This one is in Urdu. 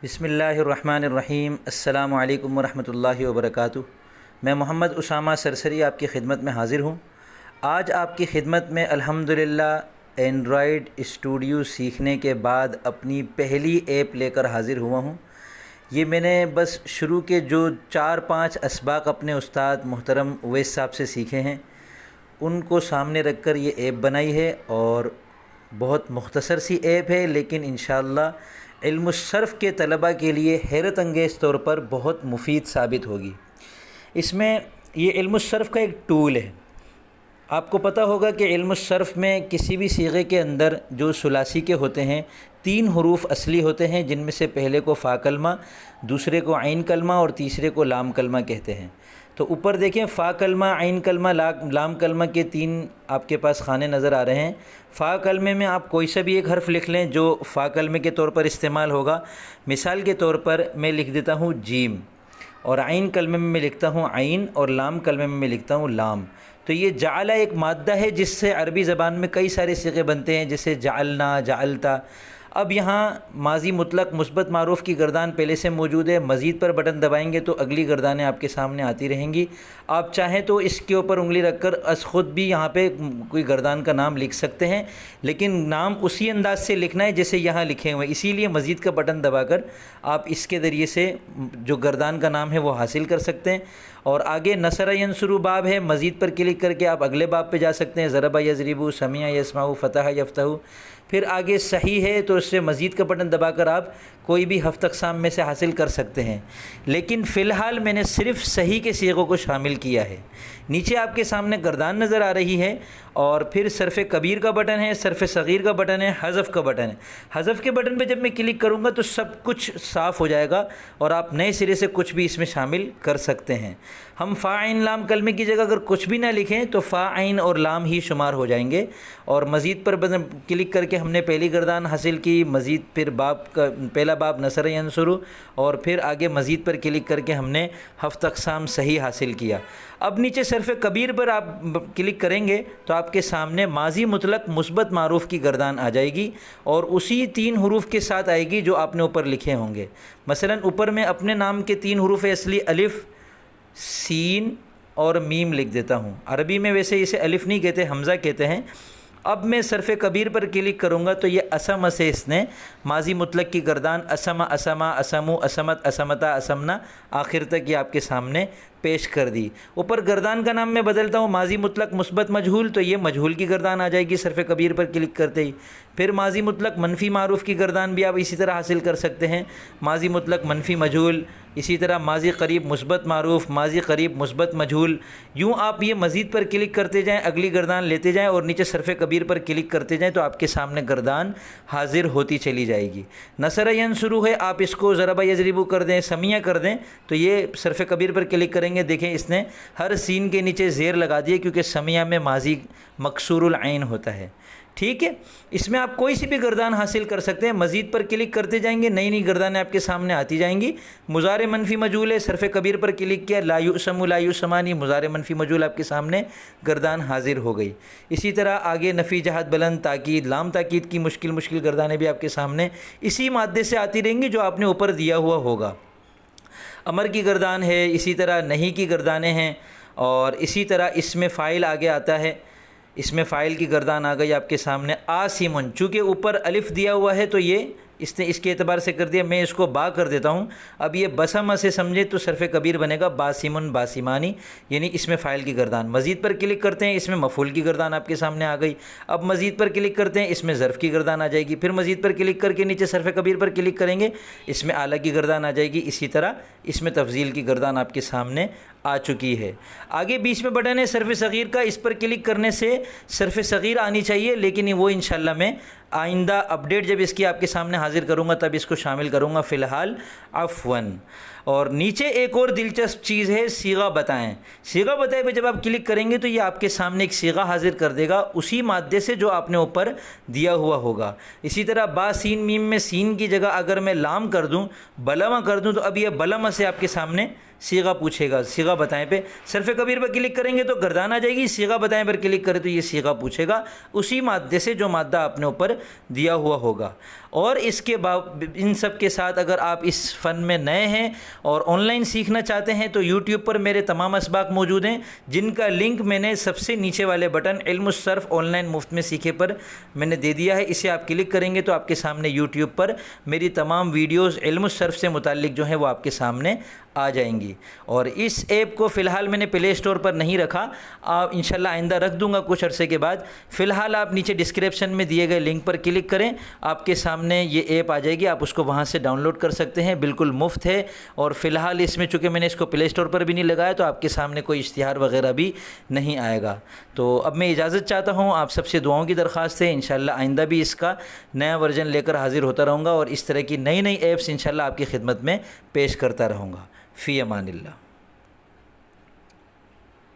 بسم اللہ الرحمن الرحیم۔ السلام علیکم ورحمۃ اللہ وبرکاتہ۔ میں محمد اسامہ سرسری آپ کی خدمت میں حاضر ہوں۔ آج آپ کی خدمت میں الحمدللہ اینڈرائیڈ اسٹوڈیو سیکھنے کے بعد اپنی پہلی ایپ لے کر حاضر ہوا ہوں۔ یہ میں نے بس شروع کے جو 4-5 اسباق اپنے استاد محترم اویس صاحب سے سیکھے ہیں ان کو سامنے رکھ کر یہ ایپ بنائی ہے، اور بہت مختصر سی ایپ ہے، لیکن انشاءاللہ علم الصرف کے طلباء کے لیے حیرت انگیز طور پر بہت مفید ثابت ہوگی۔ اس میں یہ علم الصرف کا ایک ٹول ہے۔ آپ کو پتہ ہوگا کہ علم الصرف میں کسی بھی صیغے کے اندر جو ثلاثی کے ہوتے ہیں 3 حروف اصلی ہوتے ہیں، جن میں سے پہلے کو فا کلمہ، دوسرے کو عین کلمہ اور تیسرے کو لام کلمہ کہتے ہیں۔ تو اوپر دیکھیں فا کلمہ، عین کلمہ، لام کلمہ کے 3 آپ کے پاس خانے نظر آ رہے ہیں۔ فا کلمے میں آپ کوئی سا بھی ایک حرف لکھ لیں جو فا کلمے کے طور پر استعمال ہوگا۔ مثال کے طور پر میں لکھ دیتا ہوں جیم، اور عین کلمے میں لکھتا ہوں عین، اور لام کلمے میں لکھتا ہوں لام۔ تو یہ جعل ایک مادہ ہے جس سے عربی زبان میں کئی سارے صیغے بنتے ہیں، جیسے جعلنا، جعلتا۔ اب یہاں ماضی مطلق مثبت معروف کی گردان پہلے سے موجود ہے، مزید پر بٹن دبائیں گے تو اگلی گردانیں آپ کے سامنے آتی رہیں گی۔ آپ چاہیں تو اس کے اوپر انگلی رکھ کر از خود بھی یہاں پہ کوئی گردان کا نام لکھ سکتے ہیں، لیکن نام اسی انداز سے لکھنا ہے جیسے یہاں لکھے ہوئے، اسی لیے مزید کا بٹن دبا کر آپ اس کے ذریعے سے جو گردان کا نام ہے وہ حاصل کر سکتے ہیں۔ اور آگے نصر ینصر باب ہے، مزید پر کلک کر کے آپ اگلے باب پہ جا سکتے ہیں، ضرب یضرب، سمع یسمع، فتح یفتح۔ پھر آگے صحیح ہے تو اس سے مزید کا بٹن دبا کر آپ کوئی بھی 7 اقسام میں سے حاصل کر سکتے ہیں، لیکن فی الحال میں نے صرف صحیح کے صیغوں کو شامل کیا ہے۔ نیچے آپ کے سامنے گردان نظر آ رہی ہے، اور پھر صرف کبیر کا بٹن ہے، صرف صغیر کا بٹن ہے، حذف کا بٹن ہے۔ حذف کے بٹن پہ جب میں کلک کروں گا تو سب کچھ صاف ہو جائے گا، اور آپ نئے سرے سے کچھ بھی اس میں شامل کر سکتے ہیں۔ ہم فا عین لام کلمے کی جگہ اگر کچھ بھی نہ لکھیں تو فا عین اور لام ہی شمار ہو جائیں گے، اور مزید پر کلک کر کے ہم نے پہلی گردان حاصل کی، مزید پھر باب کا پہلا باب نصر ینصر، اور پھر آگے مزید پر کلک کر کے ہم نے 7 اقسام صحیح حاصل کیا۔ اب نیچے صرف کبیر پر آپ کلک کریں گے تو آپ کے سامنے ماضی مطلق مثبت معروف کی گردان آ جائے گی، اور اسی 3 حروف کے ساتھ آئے گی جو آپ نے اوپر لکھے ہوں گے۔ مثلا اوپر میں اپنے نام کے 3 حروف اصلی الف، سین اور میم لکھ دیتا ہوں۔ عربی میں ویسے اسے الف نہیں کہتے، حمزہ کہتے ہیں۔ اب میں صرف کبیر پر کلک کروں گا تو یہ اسم سے اس نے ماضی مطلق کی گردان اسم، اسما، اسمو، اسمت، اسمتا، اسمنا آخر تک یہ آپ کے سامنے پیش کر دی۔ اوپر گردان کا نام میں بدلتا ہوں، ماضی مطلق مثبت مجہول، تو یہ مجہول کی گردان آ جائے گی صرف کبیر پر کلک کرتے ہی۔ پھر ماضی مطلق منفی معروف کی گردان بھی آپ اسی طرح حاصل کر سکتے ہیں، ماضی مطلق منفی مجہول، اسی طرح ماضی قریب مثبت معروف، ماضی قریب مثبت مجہول۔ یوں آپ یہ مزید پر کلک کرتے جائیں، اگلی گردان لیتے جائیں، اور نیچے صرف کبیر پر کلک کرتے جائیں تو آپ کے سامنے گردان حاضر ہوتی چلی جائے گی۔ نصر ینصر ہے، آپ اس کو ضرب یضرب کر دیں، سمیع کر دیں تو یہ صرف کبیر پر کلک کریں گے، دیکھیں اس نے ہر سین کے نیچے زیر لگا دیے، کیونکہ سمیع میں ماضی مکسور العین ہوتا ہے۔ ٹھیک ہے، اس میں آپ کوئی سی بھی گردان حاصل کر سکتے ہیں، مزید پر کلک کرتے جائیں گے، نئی نئی گردانیں آپ کے سامنے آتی جائیں گی۔ مضارع منفی مجہول ہے، صرف کبیر پر کلک کیا، لا یؤسم لا یؤسمان، مضارع منفی مجہول آپ کے سامنے گردان حاضر ہو گئی۔ اسی طرح آگے نفی، جہت، بلند، تاکید، لام تاکید کی مشکل گردانیں بھی آپ کے سامنے اسی مادے سے آتی رہیں گی جو آپ نے اوپر دیا ہوا ہوگا۔ امر کی گردان ہے، اسی طرح نہیں کی گردانیں ہیں، اور اسی طرح اس میں فاعل آگے آتا ہے، اس میں فاعل کی گردان آ گئی آپ کے سامنے۔ آسمن، چونکہ اوپر الف دیا ہوا ہے تو یہ اس نے اس کے اعتبار سے کر دیا، میں اس کو با کر دیتا ہوں۔ اب یہ بسم سے سمجھے تو صرف کبیر بنے گا، باسمن، باسمانی، یعنی اس میں فاعل کی گردان۔ مزید پر کلک کرتے ہیں، اس میں مفعول کی گردان آپ کے سامنے آ گئی۔ اب مزید پر کلک کرتے ہیں، اس میں ظرف کی گردان آ جائے گی۔ پھر مزید پر کلک کر کے نیچے صرف کبیر پر کلک کریں گے، اس میں اعلیٰ کی گردان آ جائے گی۔ اسی طرح اس میں تفضیل کی گردان آپ کے سامنے آ چکی ہے۔ آگے بیچ میں بٹن ہے صرف صغیر کا، اس پر کلک کرنے سے صرف صغیر آنی چاہیے، لیکن وہ انشاءاللہ میں آئندہ اپڈیٹ جب اس کی آپ کے سامنے حاضر کروں گا تب اس کو شامل کروں گا، فی الحال عفواً۔ اور نیچے ایک اور دلچسپ چیز ہے، صیغہ بتائیں۔ صیغہ بتائیں پہ جب آپ کلک کریں گے تو یہ آپ کے سامنے ایک صیغہ حاضر کر دے گا اسی مادے سے جو آپ نے اوپر دیا ہوا ہوگا۔ اسی طرح با سین میم میں سین کی جگہ اگر میں لام کر دوں، بلما کر دوں، تو اب یہ بلما سے آپ کے سامنے صیغہ پوچھے گا، صیغہ بتائیں پہ صرف کبیر پر کلک کریں گے تو گردان آ جائے گی، صیغہ بتائیں پر کلک کریں تو یہ صیغہ پوچھے گا اسی مادے سے جو مادہ آپ نے اوپر دیا ہوا ہوگا۔ اور اس کے ان سب کے ساتھ اگر آپ اس فن میں نئے ہیں اور آن لائن سیکھنا چاہتے ہیں تو یوٹیوب پر میرے تمام اسباق موجود ہیں، جن کا لنک میں نے سب سے نیچے والے بٹن علم الصرف آن لائن مفت میں سیکھے پر میں نے دے دیا ہے۔ اسے آپ کلک کریں گے تو آپ کے سامنے یوٹیوب پر میری تمام ویڈیوز علم الصرف سے متعلق جو ہیں وہ آپ کے سامنے آ جائیں گی۔ اور اس ایپ کو فی الحال میں نے پلے اسٹور پر نہیں رکھا، آپ انشاءاللہ آئندہ رکھ دوں گا کچھ عرصے کے بعد۔ فی الحال آپ نیچے ڈسکرپشن میں دیے گئے لنک پر کلک کریں، آپ کے سامنے یہ ایپ آ جائے گی، آپ اس کو وہاں سے ڈاؤن لوڈ کر سکتے ہیں، بالکل مفت ہے۔ اور فی الحال اس میں چونکہ میں نے اس کو پلے اسٹور پر بھی نہیں لگایا تو آپ کے سامنے کوئی اشتہار وغیرہ بھی نہیں آئے گا۔ تو اب میں اجازت چاہتا ہوں، آپ سب سے دعاؤں کی درخواست ہے، انشاءاللہ آئندہ بھی اس کا نیا ورژن لے کر حاضر ہوتا رہوں گا اور اس طرح کی نئی ایپس انشاءاللہ آپ کی خدمت میں پیش کرتا رہوں گا۔ فی امان اللہ۔